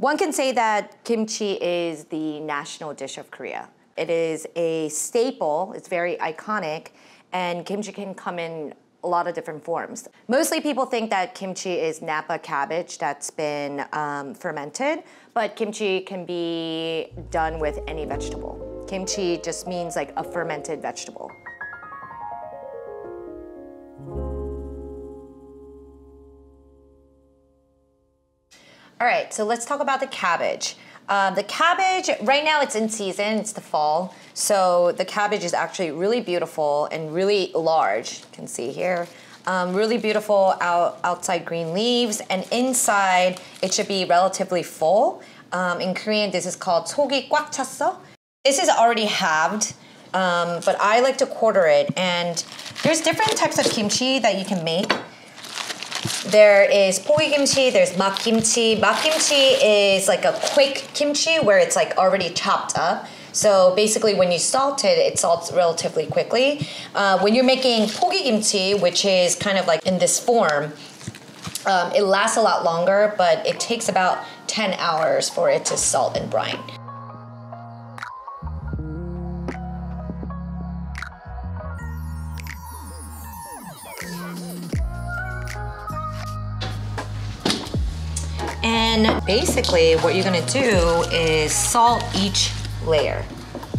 One can say that kimchi is the national dish of Korea. It is a staple, it's very iconic, and kimchi can come in a lot of different forms. Mostly people think that kimchi is Napa cabbage that's been fermented, but kimchi can be done with any vegetable. Kimchi just means like a fermented vegetable. All right, so let's talk about the cabbage. The cabbage, right now it's in season, it's the fall. So the cabbage is actually really beautiful and really large. You can see here. Really beautiful outside green leaves, and inside it should be relatively full. In Korean, this is called 속이 꽉 찼어. This is already halved, but I like to quarter it. And there's different types of kimchi that you can make. There is 포기김치, there's 막김치. 막김치 is like a quick kimchi where it's like already chopped up. So basically when you salt it, it salts relatively quickly. When you're making 포기김치, which is kind of like in this form, it lasts a lot longer, but it takes about 10 hours for it to salt and brine. And basically what you're gonna do is salt each layer.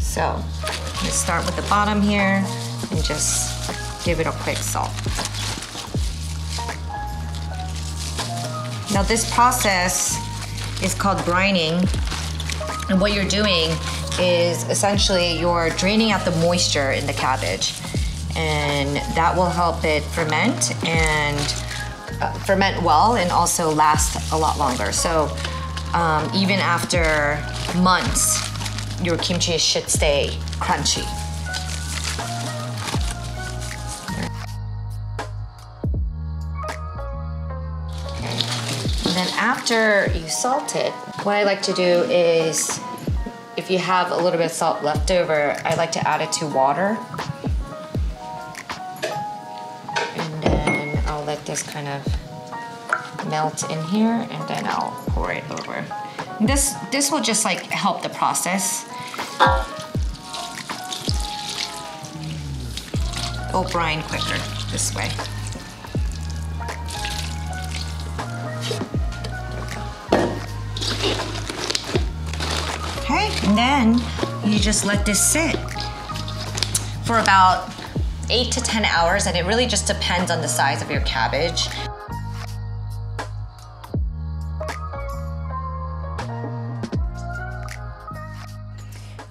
So I'm gonna start with the bottom here and just give it a quick salt. Now this process is called brining, and what you're doing is essentially you're draining out the moisture in the cabbage, and that will help it ferment and ferment well and also last a lot longer. So even after months, your kimchi should stay crunchy. And then after you salt it, what I like to do is, if you have a little bit of salt left over, I like to add it to water. And then I'll let this kind of melt in here, and then I'll pour it over. And this will just like help the process. It'll brine quicker this way. Okay, and then you just let this sit for about 8 to 10 hours, and it really just depends on the size of your cabbage.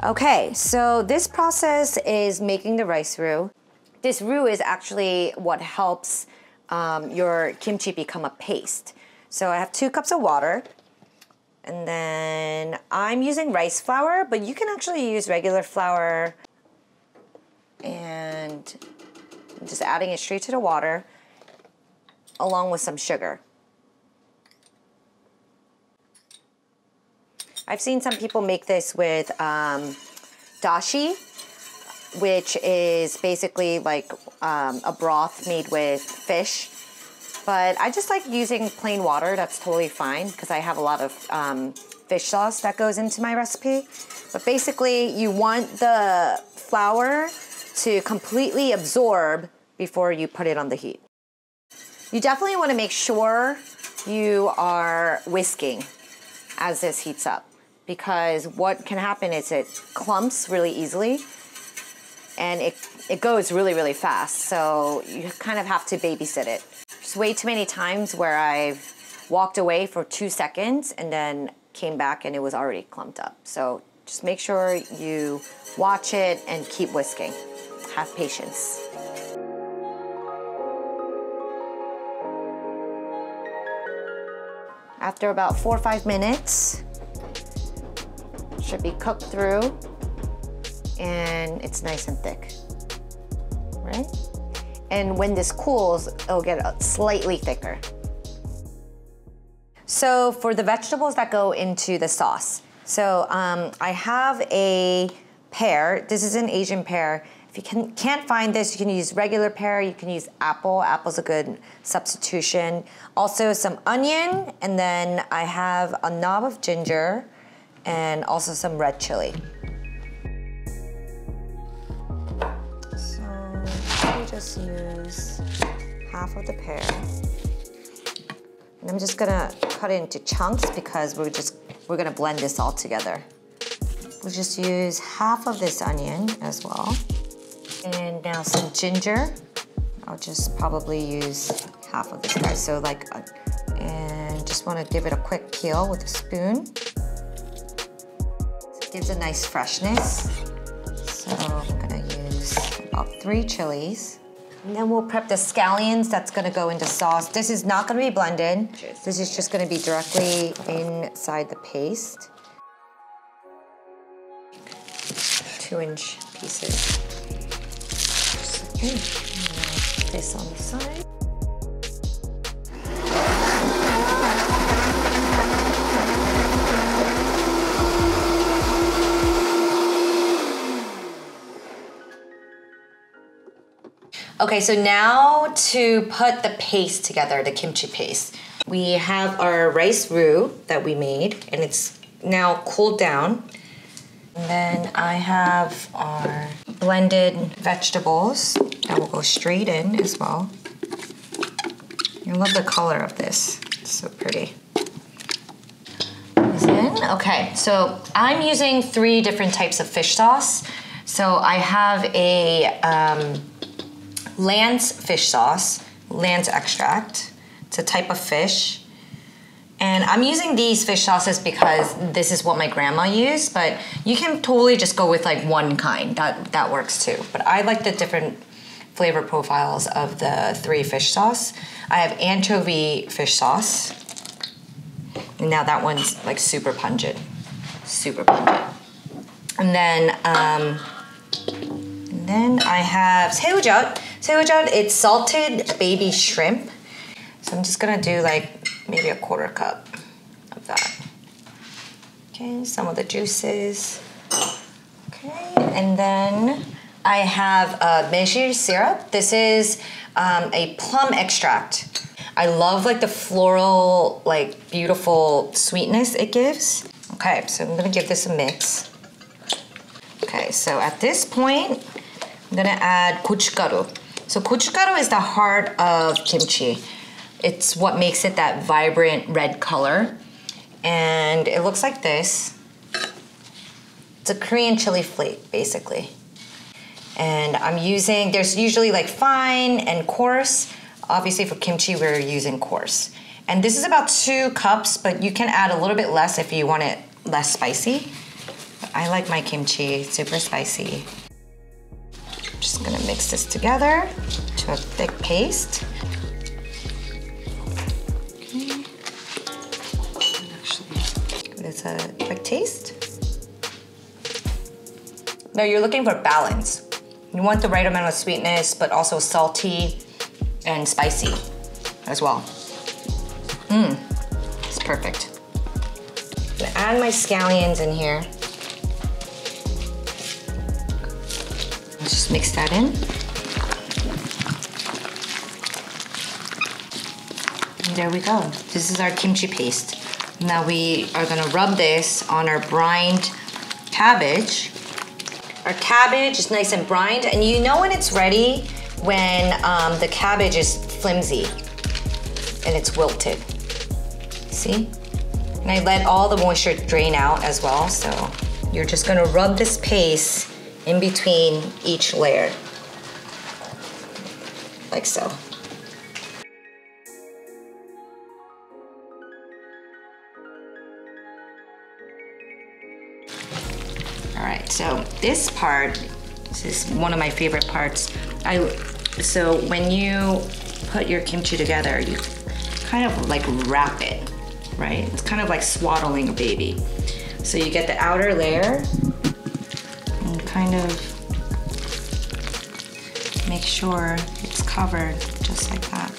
Okay, so this process is making the rice roux. This roux is actually what helps your kimchi become a paste. So I have 2 cups of water, and then I'm using rice flour, but you can actually use regular flour, and I'm just adding it straight to the water along with some sugar. I've seen some people make this with dashi, which is basically like a broth made with fish. But I just like using plain water. That's totally fine because I have a lot of fish sauce that goes into my recipe. But basically, you want the flour to completely absorb before you put it on the heat. You definitely want to make sure you are whisking as this heats up, because what can happen is it clumps really easily and it goes really, really fast. So you kind of have to babysit it. There's way too many times where I've walked away for 2 seconds and then came back and it was already clumped up. So just make sure you watch it and keep whisking. Have patience. After about 4 or 5 minutes, should be cooked through and it's nice and thick, right? And when this cools, it'll get slightly thicker. So for the vegetables that go into the sauce, so I have a pear. This is an Asian pear. If you can't find this, you can use regular pear, you can use apple. Apple's a good substitution. Also some onion, and then I have a knob of ginger and also some red chili. So I just use half of the pear. And I'm just gonna cut it into chunks because we're gonna blend this all together. We'll just use half of this onion as well. And now some ginger. I'll just probably use half of this guy. So like, and just wanna give it a quick peel with a spoon. It gives a nice freshness. So I'm gonna use about 3 chilies. And then we'll prep the scallions that's gonna go into sauce. This is not gonna be blended. This is just gonna be directly inside the paste. 2-inch pieces. Okay, put this on the side. Okay, so now to put the paste together, the kimchi paste. We have our rice roux that we made, and it's now cooled down. And then I have our blended vegetables that will go straight in as well. I love the color of this, it's so pretty. Okay, so I'm using 3 different types of fish sauce. So I have a Lance fish sauce, Lance extract. It's a type of fish. And I'm using these fish sauces because this is what my grandma used, but you can totally just go with like one kind. That works too. But I like the different flavor profiles of the 3 fish sauce. I have anchovy fish sauce. And now that one's like super pungent. Super pungent. And then I have 새우젓. 새우젓, it's salted baby shrimp. So I'm just gonna do like maybe a 1/4 cup of that. Okay, some of the juices. Okay, and then I have 매실 syrup. This is a plum extract. I love like the floral, like beautiful sweetness it gives. Okay, so I'm gonna give this a mix. Okay, so at this point, I'm gonna add 고춧가루. So 고춧가루 is the heart of kimchi. It's what makes it that vibrant red color. And it looks like this. It's a Korean chili flake, basically. And I'm using, there's usually like fine and coarse. Obviously for kimchi, we're using coarse. And this is about 2 cups, but you can add a little bit less if you want it less spicy. But I like my kimchi super spicy. Just gonna mix this together to a thick paste. Okay. Actually, give this a quick taste. Now you're looking for balance. You want the right amount of sweetness, but also salty and spicy as well. It's perfect. I'm gonna add my scallions in here. Let's just mix that in. And there we go. This is our kimchi paste. Now we are gonna rub this on our brined cabbage. Our cabbage is nice and brined, and you know when it's ready when the cabbage is flimsy and it's wilted. See? And I let all the moisture drain out as well, so you're just gonna rub this paste in between each layer, like so. All right, so this part, this is one of my favorite parts. So when you put your kimchi together, you kind of like wrap it, right? It's kind of like swaddling a baby. So you get the outer layer and kind of make sure it's covered just like that,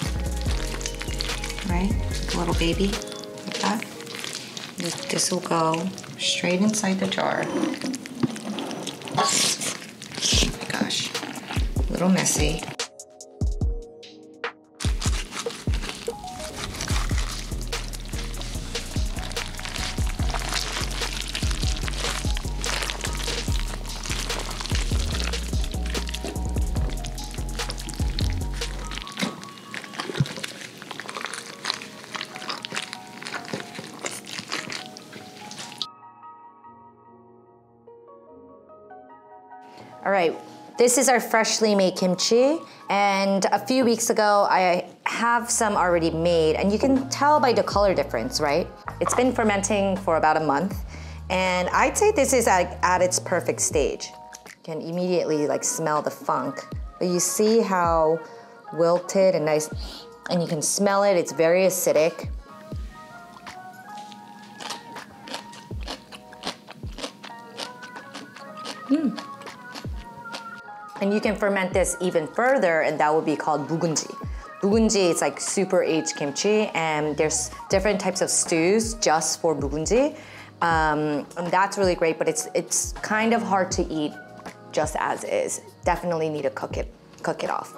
right? Like a little baby, like that. This will go straight inside the jar. Oh my gosh. little messy. All right, this is our freshly made kimchi, and a few weeks ago I have some already made, and you can tell by the color difference, right? It's been fermenting for about a month, and I'd say this is at its perfect stage. You can immediately like smell the funk, but you see how wilted and nice, and you can smell it, it's very acidic. And you can ferment this even further, and that would be called 묵은지. 묵은지 is like super aged kimchi, and there's different types of stews just for 묵은지. And that's really great, but it's kind of hard to eat just as is. Definitely need to cook it off.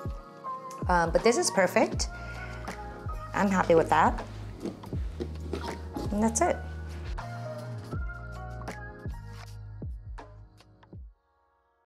But this is perfect. I'm happy with that. And that's it.